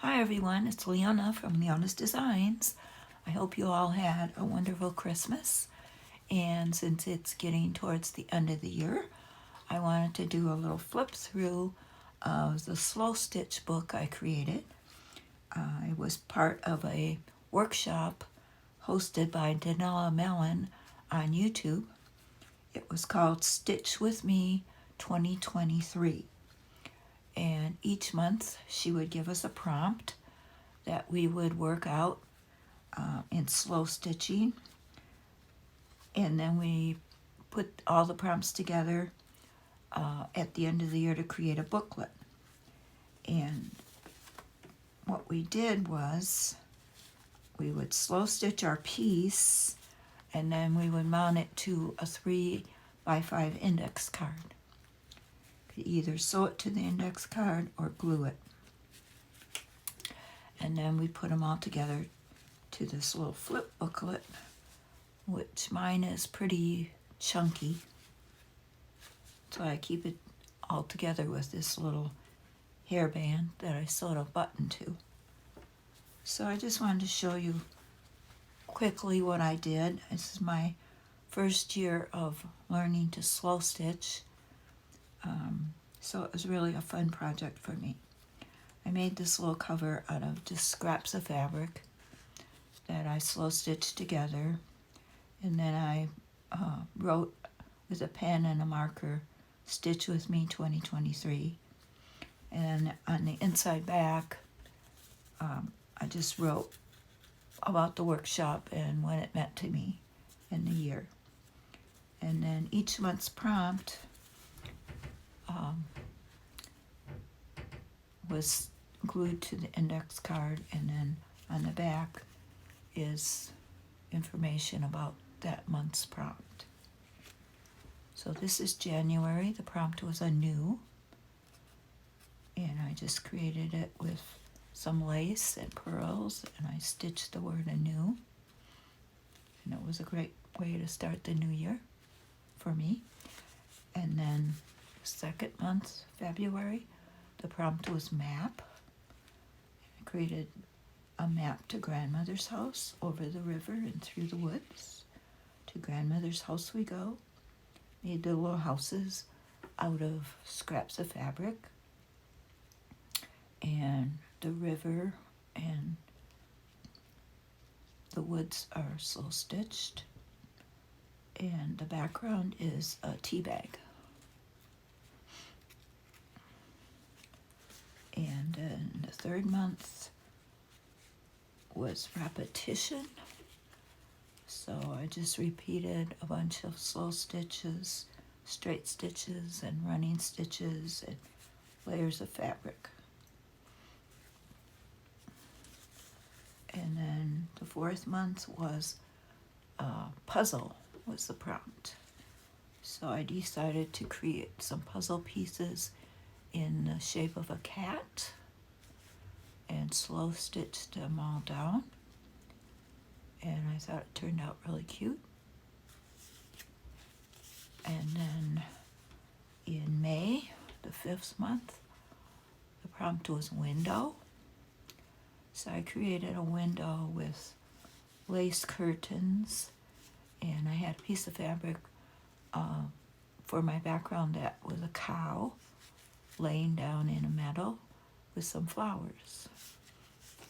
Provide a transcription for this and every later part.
Hi everyone, it's Leona from Leona's Designs. I hope you all had a wonderful Christmas. And since it's getting towards the end of the year, I wanted to do a little flip through of the slow stitch book I created. It was part of a workshop hosted by Daniela Mellen on YouTube. It was called Stitch With Me 2023. And each month she would give us a prompt that we would work out in slow stitching, and then we put all the prompts together at the end of the year to create a booklet. And what we did was we would slow stitch our piece, and then we would mount it to a 3x5 index card. You could either sew it to the index card or glue it. And then we put them all together to this little flip booklet, which mine is pretty chunky. So I keep it all together with this little hairband that I sewed a button to. So I just wanted to show you quickly what I did. This is my first year of learning to slow stitch. So it was really a fun project for me. I made this little cover out of just scraps of fabric that I slow stitched together, and then I wrote with a pen and a marker, Stitch With Me 2023, and on the inside back I just wrote about the workshop and what it meant to me in the year. And then each month's prompt was glued to the index card, and then on the back is information about that month's prompt. So this is January. The prompt was anew, and I just created it with some lace and pearls, and I stitched the word anew, and it was a great way to start the new year for me. And then the second month, February, the prompt was map. I created a map to grandmother's house over the river and through the woods. To grandmother's house we go. Made the little houses out of scraps of fabric. And the river and the woods are slow stitched. And the background is a tea bag. And then the third month was repetition. So I just repeated a bunch of slow stitches, straight stitches, and running stitches, and layers of fabric. And then the fourth month was puzzle was the prompt. So I decided to create some puzzle pieces in the shape of a cat and slow stitched them all down. And I thought it turned out really cute. And then in May, the fifth month, the prompt was window. So I created a window with lace curtains, and I had a piece of fabric for my background that was a cow laying down in a meadow with some flowers.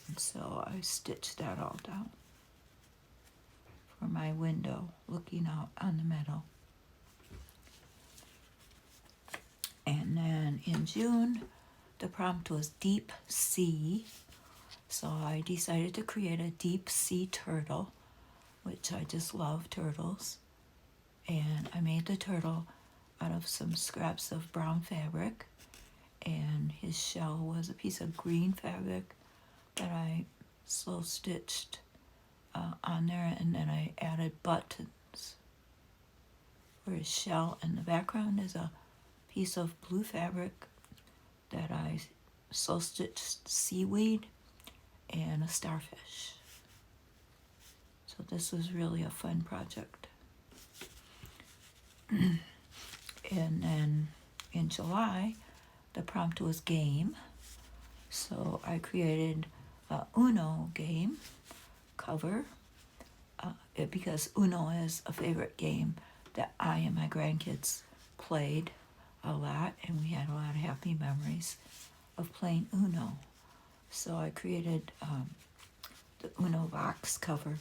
And so I stitched that all down for my window looking out on the meadow. And then in June, the prompt was deep sea. So I decided to create a deep sea turtle, which I just love turtles. And I made the turtle out of some scraps of brown fabric, and his shell was a piece of green fabric that I slow stitched on there, and then I added buttons for his shell, and the background is a piece of blue fabric that I slow stitched seaweed and a starfish. So this was really a fun project. And then in July, the prompt was game. So I created a Uno game cover because Uno is a favorite game that I and my grandkids played a lot, and we had a lot of happy memories of playing Uno. So I created the Uno box cover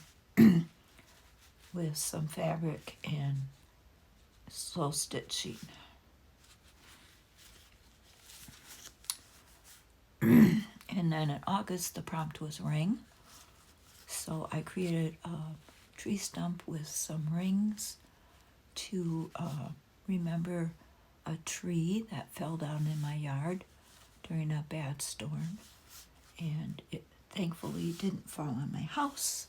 with some fabric and slow stitching. And then in August, the prompt was ring. So I created a tree stump with some rings to remember a tree that fell down in my yard during a bad storm. And it thankfully didn't fall on my house.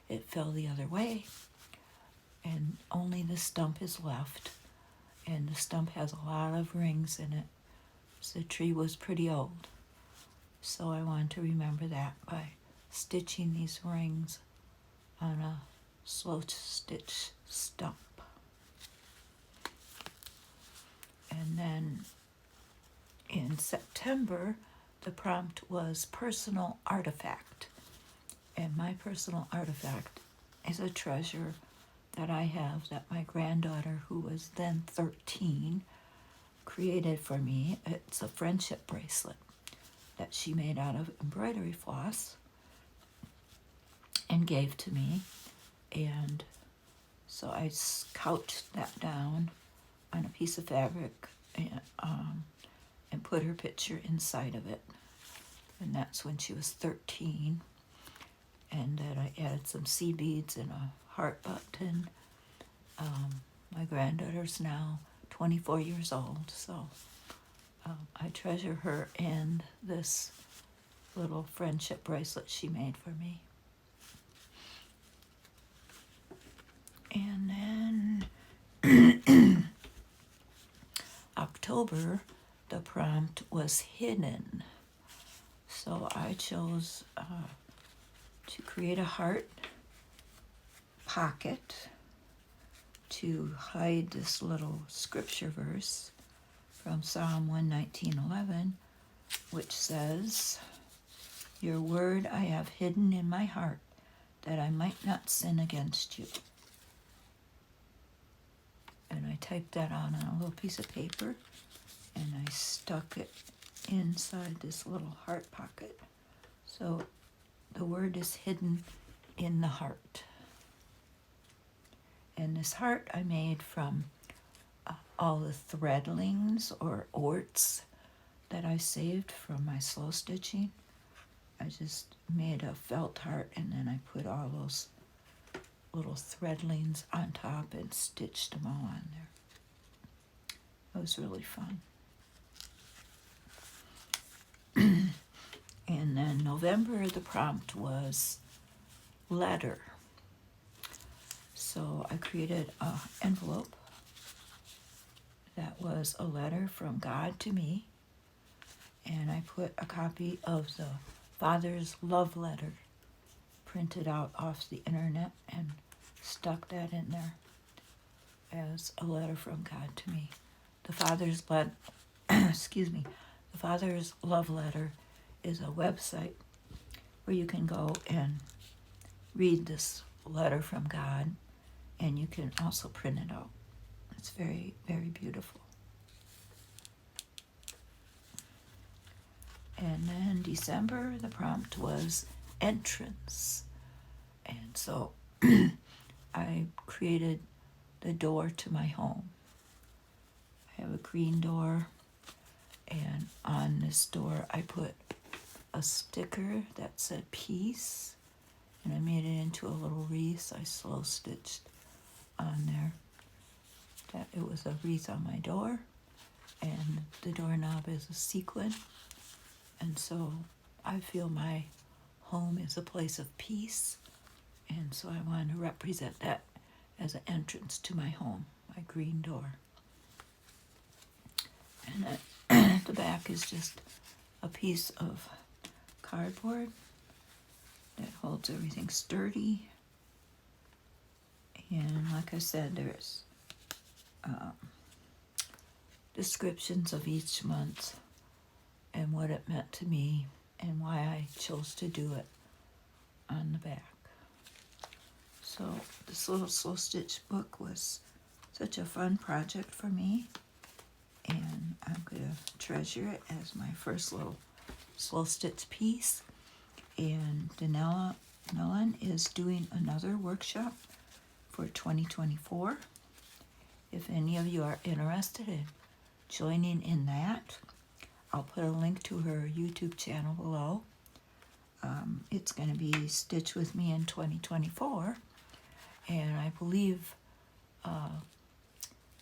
It fell the other way. And only the stump is left. And the stump has a lot of rings in it. So the tree was pretty old. So I wanted to remember that by stitching these rings on a slow stitch stump. And then in September, the prompt was personal artifact. And my personal artifact is a treasure that I have that my granddaughter, who was then 13, created for me. It's a friendship bracelet that she made out of embroidery floss and gave to me. And so I couched that down on a piece of fabric and put her picture inside of it. And that's when she was 13. And then I added some seed beads and a heart button. My granddaughter's now 24 years old, so I treasure her and this little friendship bracelet she made for me. And then October, the prompt was hidden. So I chose to create a heart pocket to hide this little scripture verse from Psalm 119:11, which says, "Your word I have hidden in my heart, that I might not sin against you." And I typed that on a little piece of paper, and I stuck it inside this little heart pocket. So the word is hidden in the heart. And this heart I made from all the threadlings or orts that I saved from my slow stitching. I just made a felt heart, and then I put all those little threadlings on top and stitched them all on there. It was really fun. And then November, the prompt was letter. So I created an envelope that was a letter from God to me, and I put a copy of the Father's love letter printed out off the internet and stuck that in there as a letter from God to me. The Father's the Father's love letter is a website where you can go and read this letter from God, and you can also print it out. It's very, very beautiful. And then December, the prompt was entrance. And so I created the door to my home. I have a green door, and on this door I put a sticker that said peace, and I made it into a little wreath. I slow stitched on there that it was a wreath on my door, and the doorknob is a sequin. And so I feel my home is a place of peace, and so I wanted to represent that as an entrance to my home, my green door. And at the back is just a piece of cardboard that holds everything sturdy. And like I said, there's descriptions of each month and what it meant to me and why I chose to do it on the back. So this little slow stitch book was such a fun project for me, and I'm going to treasure it as my first little slow stitch piece. And Daniela Mellen is doing another workshop for 2024. If any of you are interested in joining in that, I'll put a link to her YouTube channel below. It's going to be Stitch With Me in 2024, and I believe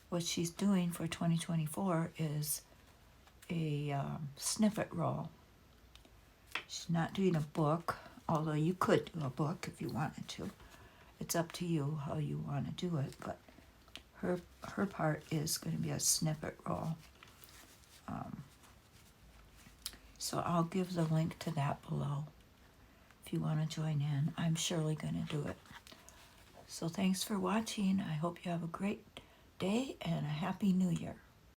what she's doing for 2024 is a snippet roll. She's not doing a book, although you could do a book if you wanted to. It's up to you how you want to do it, but her part is going to be a snippet roll. So I'll give the link to that below if you want to join in. I'm surely going to do it. So thanks for watching. I hope you have a great day and a happy new year.